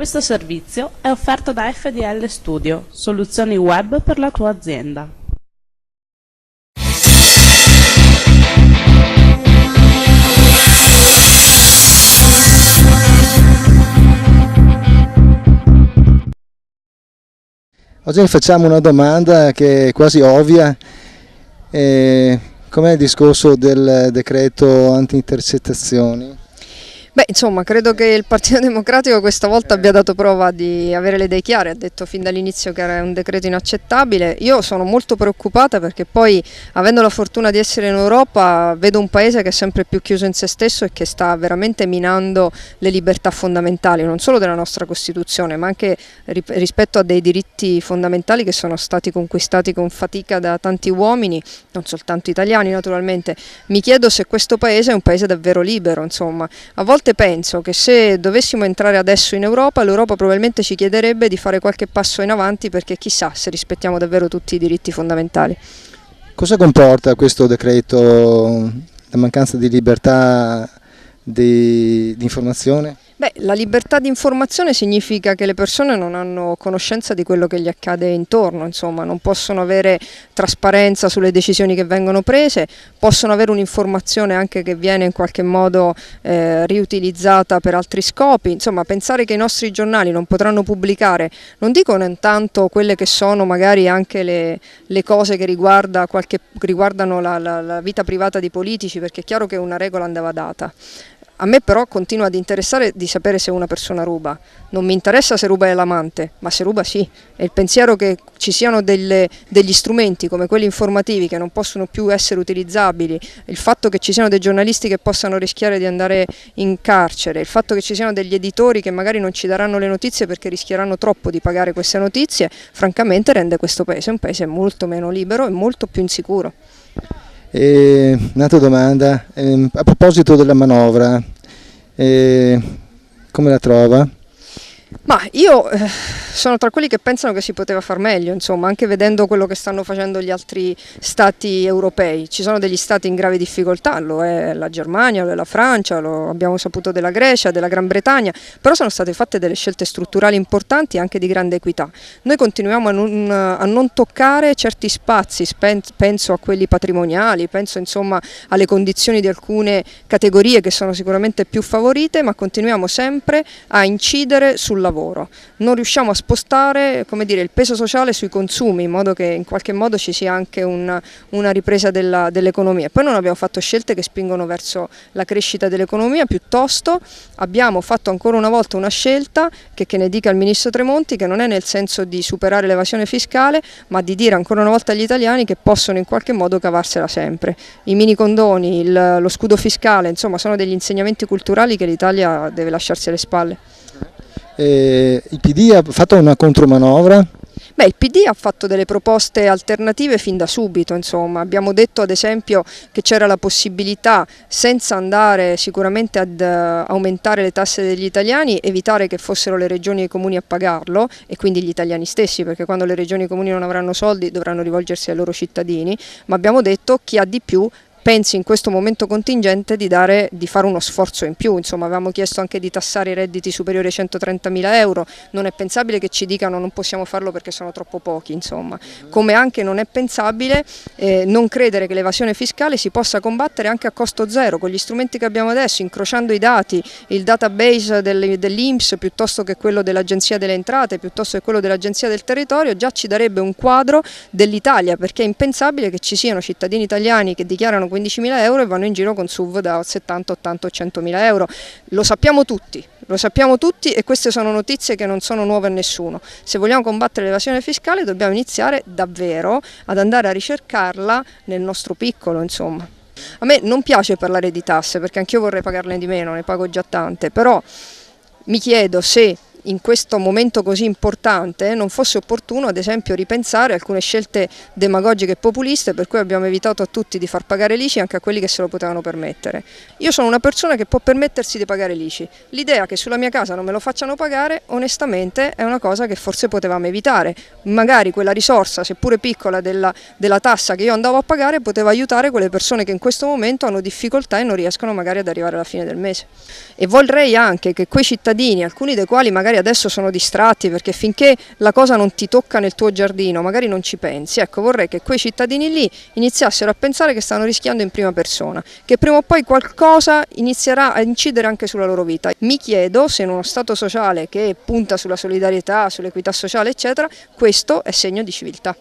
Questo servizio è offerto da FDL Studio, soluzioni web per la tua azienda. Oggi facciamo una domanda che è quasi ovvia. Com'è il discorso del decreto anti-intercettazioni? Beh, insomma, credo che il Partito Democratico questa volta abbia dato prova di avere le idee chiare, ha detto fin dall'inizio che era un decreto inaccettabile. Io sono molto preoccupata perché poi, avendo la fortuna di essere in Europa, vedo un paese che è sempre più chiuso in se stesso e che sta veramente minando le libertà fondamentali, non solo della nostra Costituzione, ma anche rispetto a dei diritti fondamentali che sono stati conquistati con fatica da tanti uomini, non soltanto italiani naturalmente. Mi chiedo se questo paese è un paese davvero libero, insomma. A volte penso che se dovessimo entrare adesso in Europa, l'Europa probabilmente ci chiederebbe di fare qualche passo in avanti, perché chissà se rispettiamo davvero tutti i diritti fondamentali. Cosa comporta questo decreto, la mancanza di libertà di informazione? Beh, la libertà di informazione significa che le persone non hanno conoscenza di quello che gli accade intorno, insomma, non possono avere trasparenza sulle decisioni che vengono prese, possono avere un'informazione anche che viene in qualche modo riutilizzata per altri scopi, insomma, pensare che i nostri giornali non potranno pubblicare, non dico tanto quelle che sono magari anche le cose che riguardano la vita privata di politici, perché è chiaro che una regola andava data. A me però continua ad interessare di sapere se una persona ruba, non mi interessa se ruba l'amante, ma se ruba sì. E il pensiero che ci siano degli strumenti come quelli informativi che non possono più essere utilizzabili, il fatto che ci siano dei giornalisti che possano rischiare di andare in carcere, il fatto che ci siano degli editori che magari non ci daranno le notizie perché rischieranno troppo di pagare queste notizie, francamente rende questo paese un paese molto meno libero e molto più insicuro. Un'altra domanda, a proposito della manovra, come la trova? Ma io sono tra quelli che pensano che si poteva far meglio, insomma, anche vedendo quello che stanno facendo gli altri stati europei. Ci sono degli stati in grave difficoltà, lo è la Germania, lo è la Francia, lo abbiamo saputo della Grecia, della Gran Bretagna, però sono state fatte delle scelte strutturali importanti e anche di grande equità. Noi continuiamo a non toccare certi spazi, penso a quelli patrimoniali, penso insomma alle condizioni di alcune categorie che sono sicuramente più favorite, ma continuiamo sempre a incidere sul lavoro. Non riusciamo a spostare, come dire, il peso sociale sui consumi, in modo che in qualche modo ci sia anche una ripresa dell'economia. Poi non abbiamo fatto scelte che spingono verso la crescita dell'economia, piuttosto abbiamo fatto ancora una volta una scelta che ne dica il ministro Tremonti, che non è nel senso di superare l'evasione fiscale, ma di dire ancora una volta agli italiani che possono in qualche modo cavarsela sempre. I mini condoni, lo scudo fiscale, insomma, sono degli insegnamenti culturali che l'Italia deve lasciarsi alle spalle. Il PD ha fatto una contromanovra? Beh, il PD ha fatto delle proposte alternative fin da subito, insomma. Abbiamo detto ad esempio che c'era la possibilità, senza andare sicuramente ad aumentare le tasse degli italiani, evitare che fossero le regioni e i comuni a pagarlo, e quindi gli italiani stessi, perché quando le regioni e i comuni non avranno soldi dovranno rivolgersi ai loro cittadini, ma abbiamo detto chi ha di più pensi in questo momento contingente di fare uno sforzo in più. Insomma, avevamo chiesto anche di tassare i redditi superiori ai 130.000 euro, non è pensabile che ci dicano non possiamo farlo perché sono troppo pochi, insomma. Come anche non è pensabile non credere che l'evasione fiscale si possa combattere anche a costo zero, con gli strumenti che abbiamo adesso, incrociando i dati, il database dell'INPS piuttosto che quello dell'Agenzia delle Entrate, piuttosto che quello dell'Agenzia del Territorio, già ci darebbe un quadro dell'Italia, perché è impensabile che ci siano cittadini italiani che dichiarano 15.000 euro e vanno in giro con SUV da 70, 80 o 100.000 euro. Lo sappiamo tutti e queste sono notizie che non sono nuove a nessuno. Se vogliamo combattere l'evasione fiscale dobbiamo iniziare davvero ad andare a ricercarla nel nostro piccolo, insomma. A me non piace parlare di tasse perché anch'io vorrei pagarne di meno, ne pago già tante, però mi chiedo se in questo momento così importante non fosse opportuno ad esempio ripensare alcune scelte demagogiche e populiste, per cui abbiamo evitato a tutti di far pagare l'ICI anche a quelli che se lo potevano permettere. Io sono una persona che può permettersi di pagare l'ICI, l'idea che sulla mia casa non me lo facciano pagare onestamente è una cosa che forse potevamo evitare, magari quella risorsa seppure piccola della tassa che io andavo a pagare poteva aiutare quelle persone che in questo momento hanno difficoltà e non riescono magari ad arrivare alla fine del mese. E vorrei anche che quei cittadini, alcuni dei quali magari magari adesso sono distratti perché finché la cosa non ti tocca nel tuo giardino magari non ci pensi. Ecco, vorrei che quei cittadini lì iniziassero a pensare che stanno rischiando in prima persona, che prima o poi qualcosa inizierà a incidere anche sulla loro vita. Mi chiedo se in uno Stato sociale che punta sulla solidarietà, sull'equità sociale eccetera, questo è segno di civiltà.